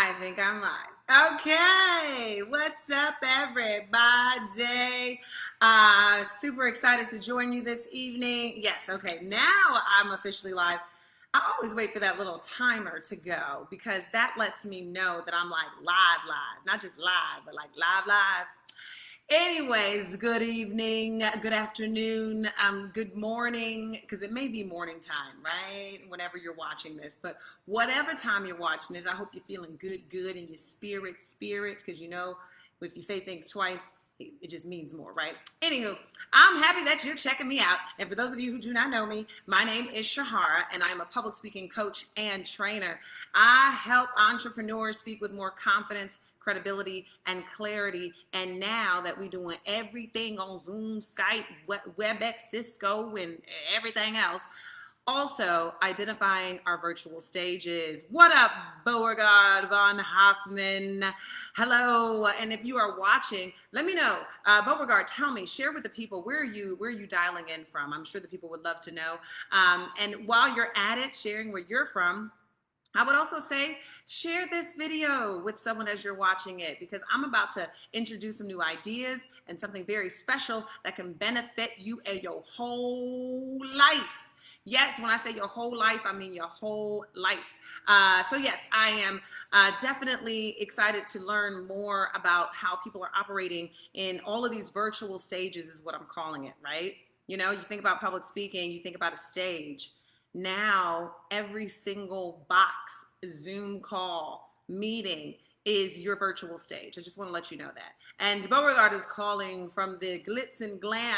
I think I'm live. Okay, what's up, everybody? Super excited to join you this evening. Yes, okay, now I'm officially live. I always wait for that little timer to go because that lets me know that I'm like live, not just live, but like live. Anyways, good evening, good afternoon, good morning, because it may be morning time, right? Whenever you're watching this, but whatever time you're watching it, I hope you're feeling good in your spirit, because you know, if you say things twice, it just means more, right? Anywho, I'm happy that you're checking me out. And for those of you who do not know me, my name is Shahara, and I am a public speaking coach and trainer. I help entrepreneurs speak with more confidence, credibility, and clarity. And now that we're doing everything on Zoom, Skype, WebEx, Cisco, and everything else, also identifying our virtual stages. What up, Beauregard von Hoffman? Hello. And if you are watching, let me know. Beauregard, tell me, share with the people, where are you dialing in from? I'm sure the people would love to know. And while you're at it, sharing where you're from, I would also say share this video with someone as you're watching it, because I'm about to introduce some new ideas and something very special that can benefit you and your whole life. Yes, when I say your whole life, I mean your whole life. So yes, I am definitely excited to learn more about how people are operating in all of these virtual stages, is what I'm calling it, right? You know, you think about public speaking, you think about a stage. Now, every single box, Zoom call, meeting is your virtual stage. I just want to let you know that. And Beauregard is calling from the glitz and glam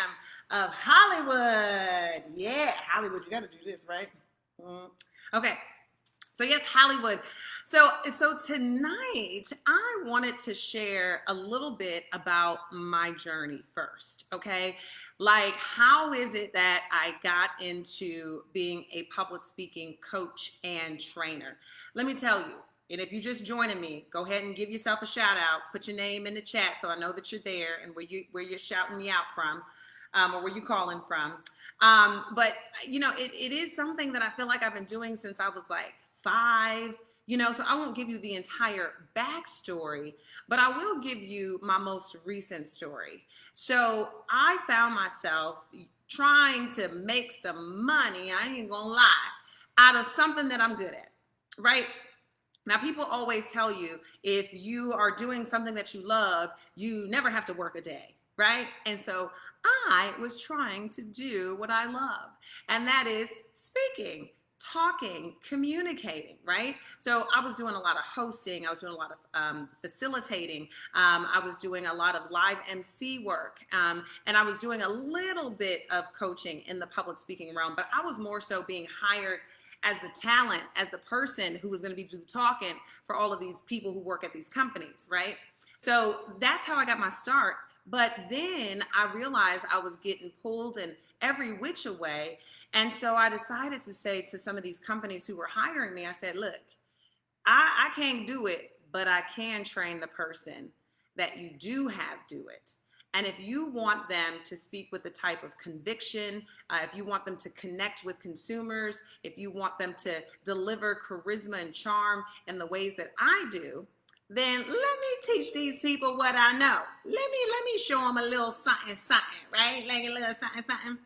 of Hollywood. Yeah, Hollywood, you got to do this, right? Okay. So yes, Hollywood. So tonight I wanted to share a little bit about my journey first, okay? Like, how is it that I got into being a public speaking coach and trainer? Let me tell you, and if you're just joining me, go ahead and give yourself a shout out. Put your name in the chat so I know that you're there and where you're shouting me out from, or where you're calling from. But you know, it is something that I feel like I've been doing since I was like 5. You know, so I won't give you the entire backstory, but I will give you my most recent story. So I found myself trying to make some money, I ain't gonna lie, out of something that I'm good at, right? Now, people always tell you if you are doing something that you love, you never have to work a day, right? And so I was trying to do what I love, and that is speaking, talking, communicating, right? So I was doing a lot of hosting. I was doing a lot of facilitating. I was doing a lot of live MC work. And I was doing a little bit of coaching in the public speaking realm, but I was more so being hired as the talent, as the person who was going to be doing the talking for all of these people who work at these companies, right? So that's how I got my start. But then I realized I was getting pulled in every which way. And so I decided to say to some of these companies who were hiring me, I said, look, I can't do it, but I can train the person that you do have do it. And if you want them to speak with the type of conviction, if you want them to connect with consumers, if you want them to deliver charisma and charm in the ways that I do, then let me teach these people what I know. Let me show them a little something, right? Like a little something.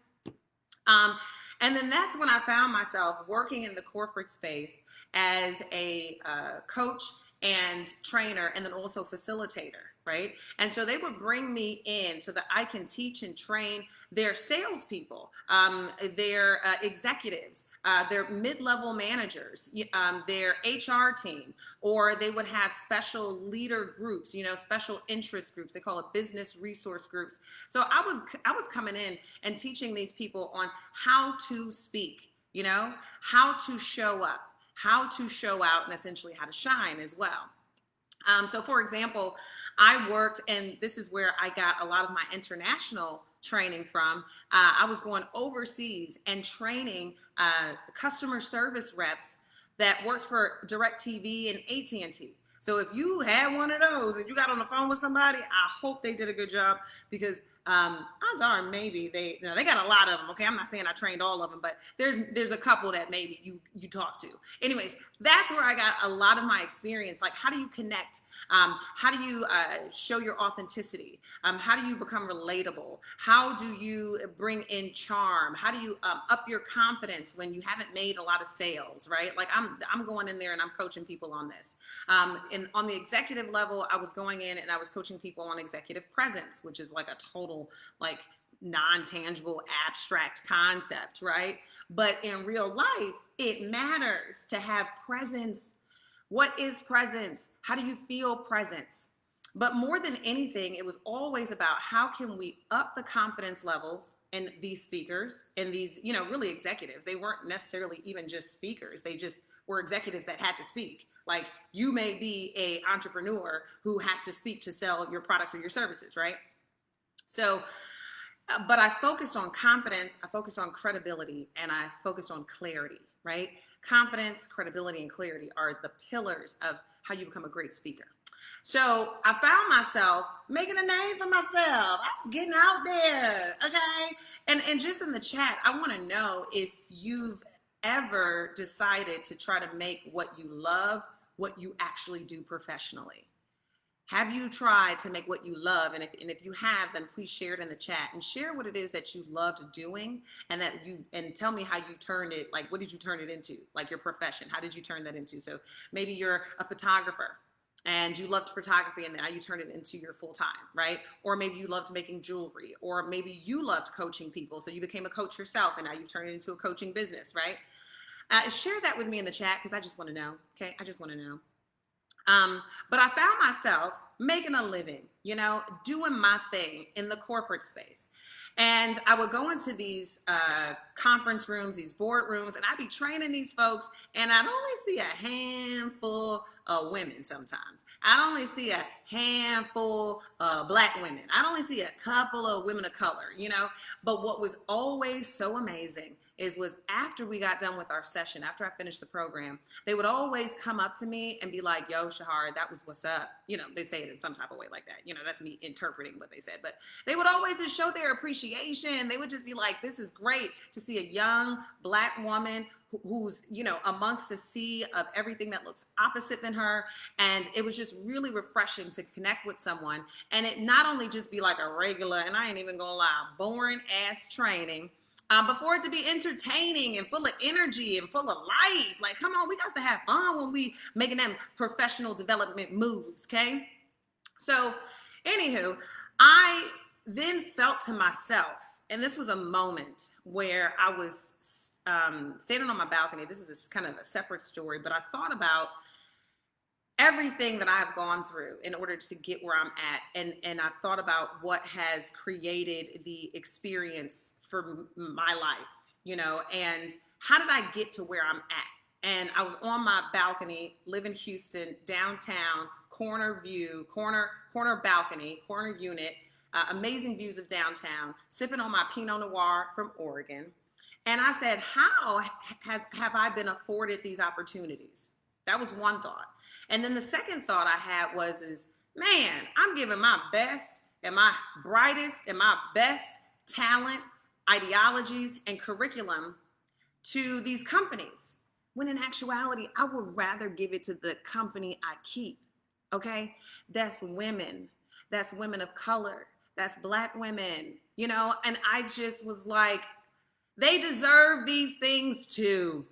And then that's when I found myself working in the corporate space as a coach and trainer, and then also facilitator, right? And so they would bring me in so that I can teach and train their salespeople, their executives, their mid-level managers, their HR team, or they would have special leader groups, you know, special interest groups. They call it business resource groups. So I was coming in and teaching these people on how to speak, you know, how to show up, how to show out, and essentially how to shine as well. So for example, I worked, and this is where I got a lot of my international training from. I was going overseas and training customer service reps that worked for DirecTV and AT&T. So if you had one of those and you got on the phone with somebody, I hope they did a good job, because Odds are maybe they got a lot of them. Okay, I'm not saying I trained all of them, but there's a couple that maybe you talk to. Anyways, that's where I got a lot of my experience. Like, how do you connect? How do you show your authenticity? How do you become relatable? How do you bring in charm? How do you up your confidence when you haven't made a lot of sales, right? Like I'm going in there and I'm coaching people on this. And on the executive level, I was going in and I was coaching people on executive presence, which is like a total like non-tangible abstract concept, right? But in real life, it matters to have presence. What is presence? How do you feel presence? But more than anything, it was always about how can we up the confidence levels in these speakers and these, really executives. They weren't necessarily even just speakers. They just were executives that had to speak. Like, you may be an entrepreneur who has to speak to sell your products or your services, right? So, but I focused on confidence, I focused on credibility, and I focused on clarity, right? Confidence, credibility, and clarity are the pillars of how you become a great speaker. So I found myself making a name for myself. I was getting out there, okay? And just in the chat, I want to know if you've ever decided to try to make what you love what you actually do professionally. Have you tried to make what you love? And if you have, then please share it in the chat and share what it is that you loved doing and tell me how you turned it. Like, what did you turn it into? Like your profession, how did you turn that into? So maybe you're a photographer and you loved photography and now you turn it into your full time, right? Or maybe you loved making jewelry, or maybe you loved coaching people. So you became a coach yourself and now you've turned it into a coaching business, right? Share that with me in the chat because I just want to know, okay? I just want to know. But I found myself making a living, doing my thing in the corporate space. And I would go into these conference rooms, these board rooms, and I'd be training these folks, and I'd only see a handful of women sometimes. I'd only see a handful of Black women. I'd only see a couple of women of color, But what was always so amazing was after we got done with our session, after I finished the program, they would always come up to me and be like, yo, Shahar, that was what's up. They say it in some type of way like that. That's me interpreting what they said. But they would always just show their appreciation. They would just be like, this is great to see a young Black woman who's, amongst a sea of everything that looks opposite than her. And it was just really refreshing to connect with someone. And it not only just be like a regular, and I ain't even gonna lie, boring ass training, but for it to be entertaining and full of energy and full of life. Like, come on, we got to have fun when we making them professional development moves, okay? So, anywho, I then felt to myself, and this was a moment where I was standing on my balcony. This is kind of a separate story, but I thought about everything that I've gone through in order to get where I'm at. And I thought about what has created the experience for my life, and how did I get to where I'm at? And I was on my balcony, live in Houston, downtown, corner balcony, corner unit, amazing views of downtown, sipping on my Pinot Noir from Oregon. And I said, how have I been afforded these opportunities? That was one thought. And then the second thought I had is, man, I'm giving my best and my brightest and my best talent, ideologies, and curriculum to these companies, when in actuality, I would rather give it to the company I keep, okay? That's women of color, that's Black women, and I just was like, they deserve these things too.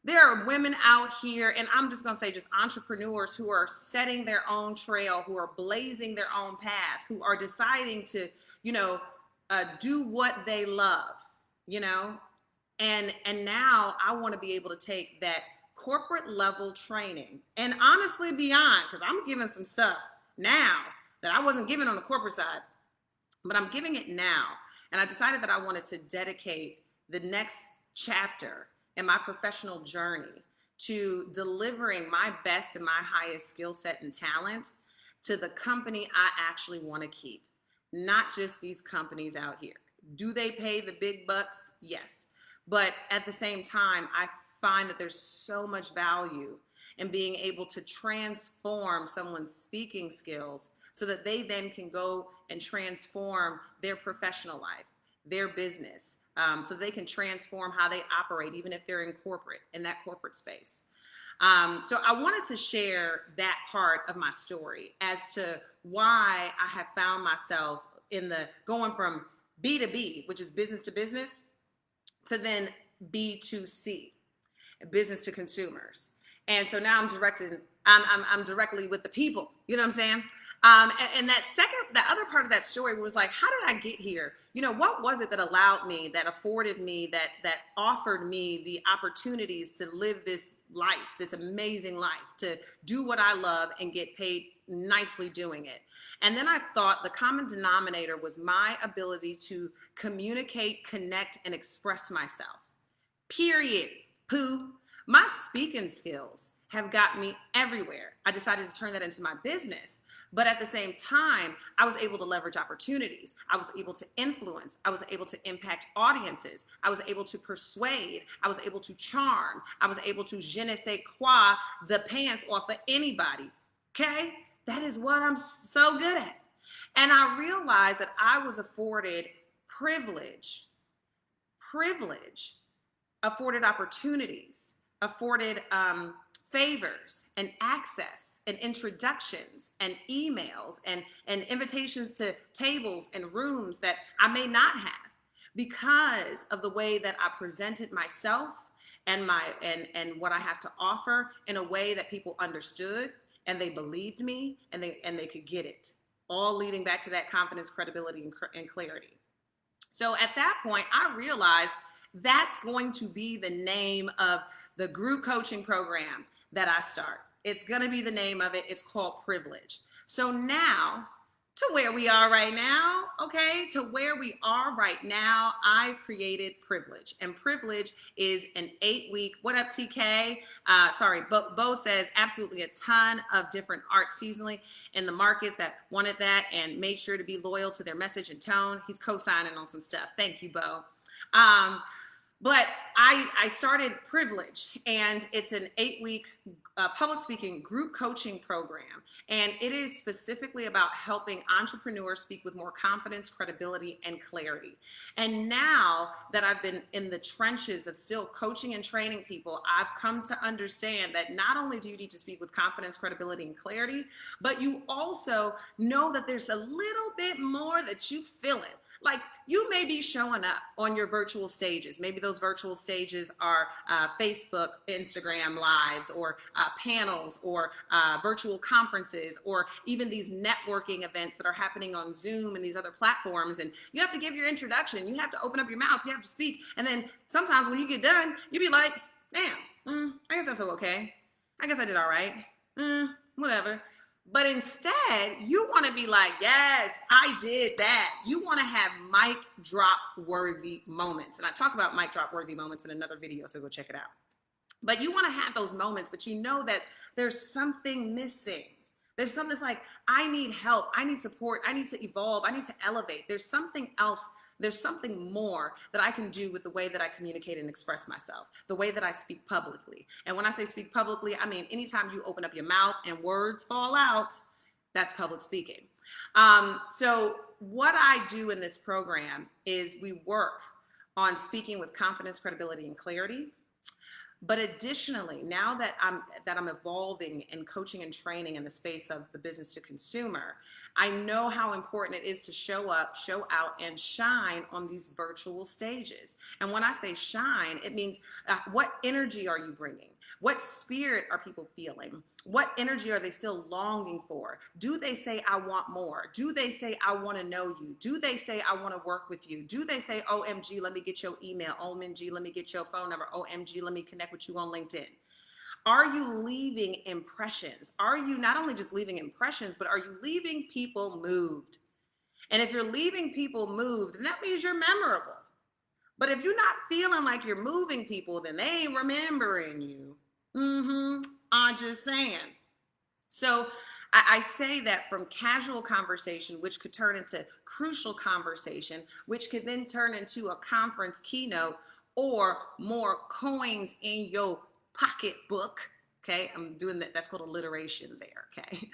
There are women out here, and I'm just going to say just entrepreneurs who are setting their own trail, who are blazing their own path, who are deciding to, do what they love, and now I want to be able to take that corporate level training and honestly beyond, because I'm giving some stuff now that I wasn't giving on the corporate side, but I'm giving it now. And I decided that I wanted to dedicate the next chapter in my professional journey to delivering my best and my highest skill set and talent to the company I actually want to keep, not just these companies out here. Do they pay the big bucks? Yes. But at the same time, I find that there's so much value in being able to transform someone's speaking skills so that they then can go and transform their professional life, their business, so they can transform how they operate, even if they're in that corporate space. So I wanted to share that part of my story as to why I have found myself in the going from B2B, which is business to business, to then B2C, business to consumers. And so now I'm directly with the people. You know what I'm saying? And that other part of that story was like, how did I get here? You know, what was it that allowed me, that afforded me, that offered me the opportunities to live this life, this amazing life, to do what I love and get paid nicely doing it? And then I thought the common denominator was my ability to communicate, connect, and express myself. Period. Pooh. My speaking skills have got me everywhere. I decided to turn that into my business. But at the same time, I was able to leverage opportunities. I was able to influence. I was able to impact audiences. I was able to persuade. I was able to charm. I was able to je ne sais quoi the pants off of anybody. Okay? That is what I'm so good at. And I realized that I was afforded privilege, afforded opportunities, afforded favors and access and introductions and emails and invitations to tables and rooms that I may not have, because of the way that I presented myself and what I have to offer in a way that people understood and they believed me and they could get it, all leading back to that confidence, credibility, and clarity. So at that point, I realized that's going to be the name of the group coaching program that I start. It's going to be the name of it. It's called Privilege. So now, to where we are right now, okay, to where we are right now, I created Privilege. And Privilege is an 8-week, what up, TK? Bo says absolutely a ton of different art seasonally in the markets that wanted that and made sure to be loyal to their message and tone. He's co-signing on some stuff. Thank you, Bo. But I started Privilege, and it's an 8-week public speaking group coaching program. And it is specifically about helping entrepreneurs speak with more confidence, credibility, and clarity. And now that I've been in the trenches of still coaching and training people, I've come to understand that not only do you need to speak with confidence, credibility, and clarity, but you also know that there's a little bit more that you feel it. Like, you may be showing up on your virtual stages. Maybe those virtual stages are Facebook, Instagram lives, or panels, or virtual conferences, or even these networking events that are happening on Zoom and these other platforms. And you have to give your introduction. You have to open up your mouth. You have to speak. And then sometimes when you get done, you be like, damn, I guess that's okay. I guess I did all right. Whatever. But instead, you want to be like, yes, I did that. You want to have mic drop worthy moments. And I talk about mic drop worthy moments in another video, so go check it out. But you want to have those moments, but you know that there's something missing. There's something like, I need help. I need support. I need to evolve. I need to elevate. There's something else. There's something more that I can do with the way that I communicate and express myself, the way that I speak publicly. And when I say speak publicly, I mean anytime you open up your mouth and words fall out, that's public speaking. So what I do in this program is we work on speaking with confidence, credibility, and clarity. But additionally, now that I'm evolving and coaching and training in the space of the business to consumer, I know how important it is to show up, show out, and shine on these virtual stages. And when I say shine, it means what energy are you bringing? What spirit are people feeling? What energy are they still longing for? Do they say, I want more? Do they say, I want to know you? Do they say, I want to work with you? Do they say, OMG, let me get your email. OMG, let me get your phone number. OMG, let me connect with you on LinkedIn. Are you leaving impressions? Are you not only just leaving impressions, but are you leaving people moved? And if you're leaving people moved, then that means you're memorable. But if you're not feeling like you're moving people, then they ain't remembering you. I'm just saying. So I say that from casual conversation, which could turn into crucial conversation, which could then turn into a conference keynote or more coins in your pocketbook. Okay, I'm doing that. That's called alliteration there. Okay.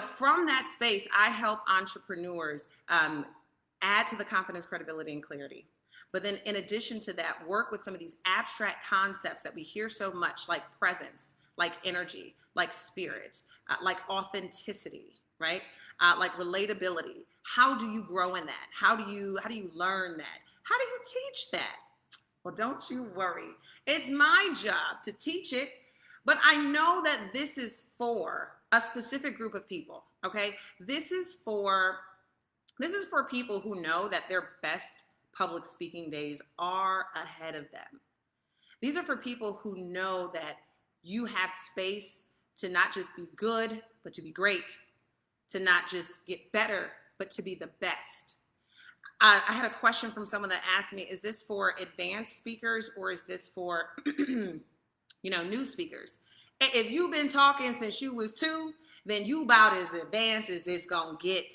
from that space, I help entrepreneurs add to the confidence, credibility, and clarity. But then in addition to that, work with some of these abstract concepts that we hear so much, like presence, like energy, like spirit, like authenticity, right? Like relatability. How do you grow in that? How do you learn that? How do you teach that? Well, don't you worry. It's my job to teach it, but I know that this is for a specific group of people, okay? This is for people who know that their best public speaking days are ahead of them. These are for people who know that you have space to not just be good, but to be great, to not just get better, but to be the best. I had a question from someone that asked me, is this for advanced speakers or is this for, new speakers? If you've been talking since you was 2, then you about as advanced as it's gonna get.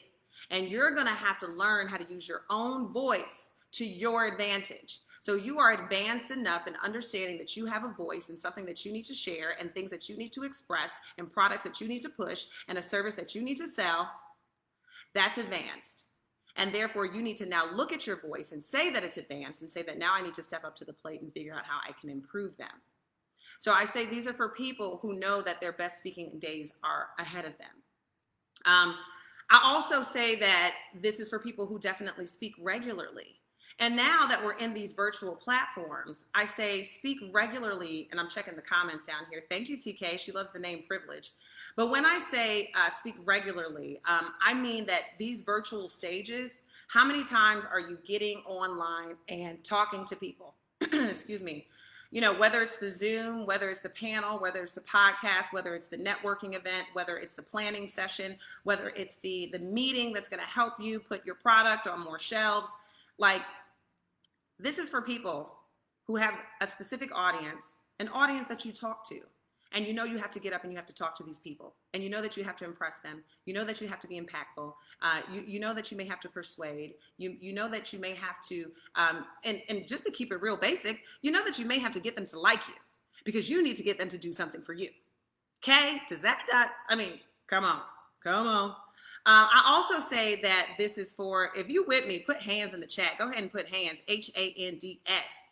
And you're gonna have to learn how to use your own voice to your advantage. So you are advanced enough in understanding that you have a voice and something that you need to share and things that you need to express and products that you need to push and a service that you need to sell. That's advanced. And therefore, you need to now look at your voice and say that it's advanced and say that now I need to step up to the plate and figure out how I can improve them. So I say these are for people who know that their best speaking days are ahead of them. I also say that this is for people who definitely speak regularly. And now that we're in these virtual platforms, I say speak regularly, and I'm checking the comments down here. Thank you, TK. She loves the name Privilege. But when I say speak regularly, I mean that these virtual stages, how many times are you getting online and talking to people? Excuse me. Whether it's the Zoom, whether it's the panel, whether it's the podcast, whether it's the networking event, whether it's the planning session, whether it's the meeting that's going to help you put your product on more shelves. Like, this is for people who have a specific audience, an audience that you talk to. And you have to get up and you have to talk to these people. And you know that you have to impress them. You know that you have to be impactful. You know that you may have to persuade. You know that you may have to, and just to keep it real basic, you know that you may have to get them to like you because you need to get them to do something for you. Okay? Does that, come on. I also say that this is for, if you with me, put hands in the chat. Go ahead and put hands, HANDS.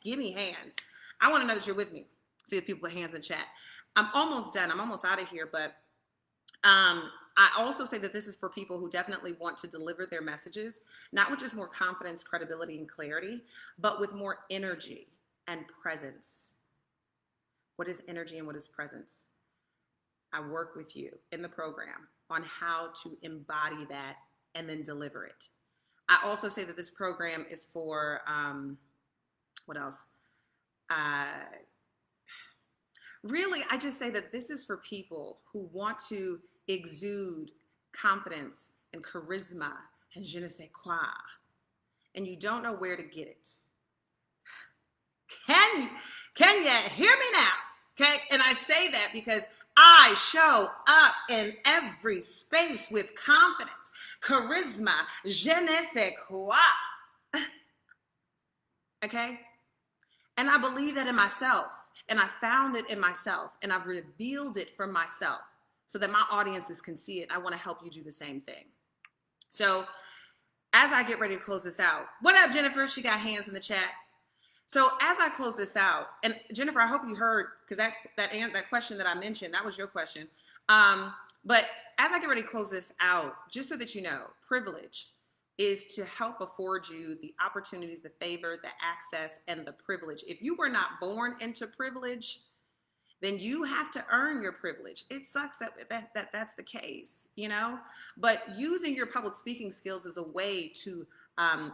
Give me hands. I want to know that you're with me. See if people put hands in the chat. I'm almost done. I'm almost out of here, but I also say that this is for people who definitely want to deliver their messages, not with just more confidence, credibility, and clarity, but with more energy and presence. What is energy and what is presence? I work with you in the program on how to embody that and then deliver it. I also say that this program is for, what else? Really, I just say that this is for people who want to exude confidence and charisma and je ne sais quoi, and you don't know where to get it. Can you hear me now? Okay, and I say that because I show up in every space with confidence, charisma, je ne sais quoi. Okay, and I believe that in myself. And I found it in myself, and I've revealed it for myself so that my audiences can see it. I want to help you do the same thing. So as I get ready to close this out, what up, Jennifer? She got hands in the chat. So as I close this out, and Jennifer, I hope you heard, because that question that I mentioned, that was your question. But as I get ready to close this out, just so that you know, privilege is to help afford you the opportunities, the favor, the access, and the privilege. If you were not born into privilege, then you have to earn your privilege. It sucks that's the case, But using your public speaking skills is a way to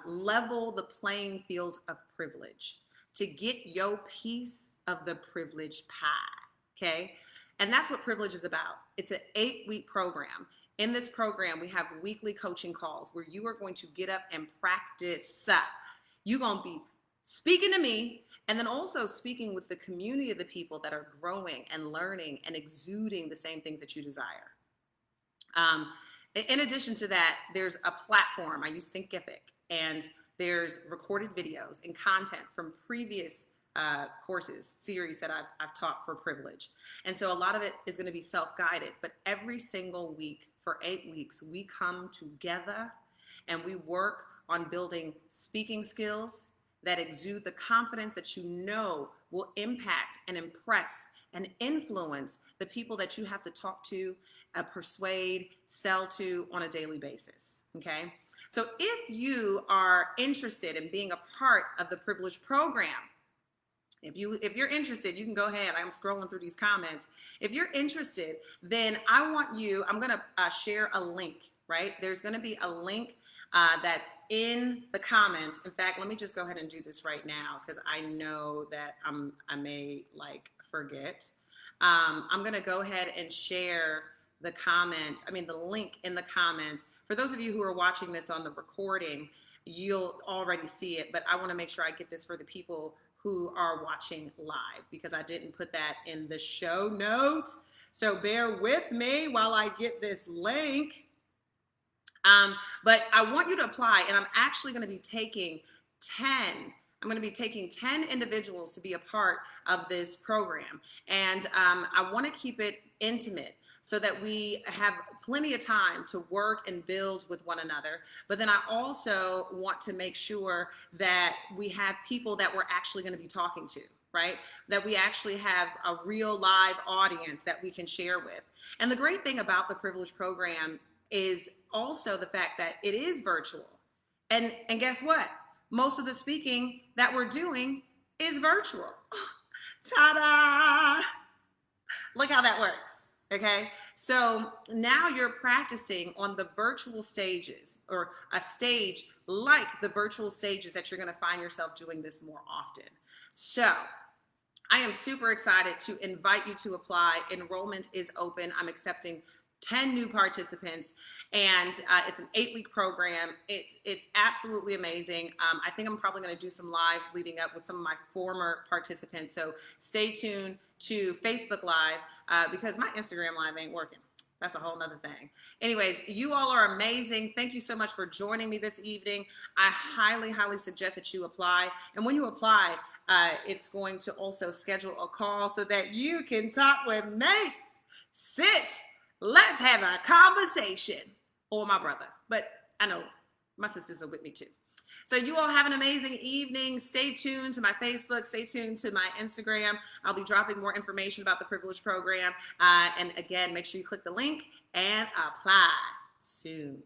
level the playing field of privilege, to get your piece of the privilege pie, okay? And that's what privilege is about. It's an 8-week program. In this program, we have weekly coaching calls where you are going to get up and practice. You're going to be speaking to me and then also speaking with the community of the people that are growing and learning and exuding the same things that you desire. In addition to that, there's a platform. I use Thinkific, and there's recorded videos and content from previous courses series that I've taught for privilege. And so a lot of it is going to be self-guided, but every single week for 8 weeks, we come together and we work on building speaking skills that exude the confidence that you know will impact and impress and influence the people that you have to talk to, persuade, sell to on a daily basis, okay? So if you are interested in being a part of the Privilege Program, if you're interested, you can go ahead. I'm scrolling through these comments. If you're interested, then I'm going to share a link, right? There's going to be a link that's in the comments. In fact, let me just go ahead and do this right now because I know that I may forget. I'm going to go ahead and share the link in the comments. For those of you who are watching this on the recording, you'll already see it, but I want to make sure I get this for the people who are watching live because I didn't put that in the show notes. So bear with me while I get this link. But I want you to apply, and I'm actually going to be taking 10 individuals to be a part of this program. And I want to keep it intimate so that we have plenty of time to work and build with one another. But then I also want to make sure that we have people that we're actually going to be talking to, right? That we actually have a real live audience that we can share with. And the great thing about the Privilege Program is also the fact that it is virtual. And guess what? Most of the speaking that we're doing is virtual. Ta-da! Look how that works. Okay, so now you're practicing on the virtual stages, or a stage like the virtual stages that you're going to find yourself doing this more often. So I am super excited to invite you to apply. Enrollment is open. I'm accepting 10 new participants, and it's an 8-week program. It's absolutely amazing. I think I'm probably going to do some lives leading up with some of my former participants. So stay tuned to Facebook Live because my Instagram Live ain't working. That's a whole nother thing. Anyways, you all are amazing. Thank you so much for joining me this evening. I highly, highly suggest that you apply. And when you apply, it's going to also schedule a call so that you can talk with me. Sis, let's have a conversation. Or my brother. But I know my sisters are with me too. So you all have an amazing evening. Stay tuned to my Facebook. Stay tuned to my Instagram. I'll be dropping more information about the Privilege Program. And again, make sure you click the link and apply soon.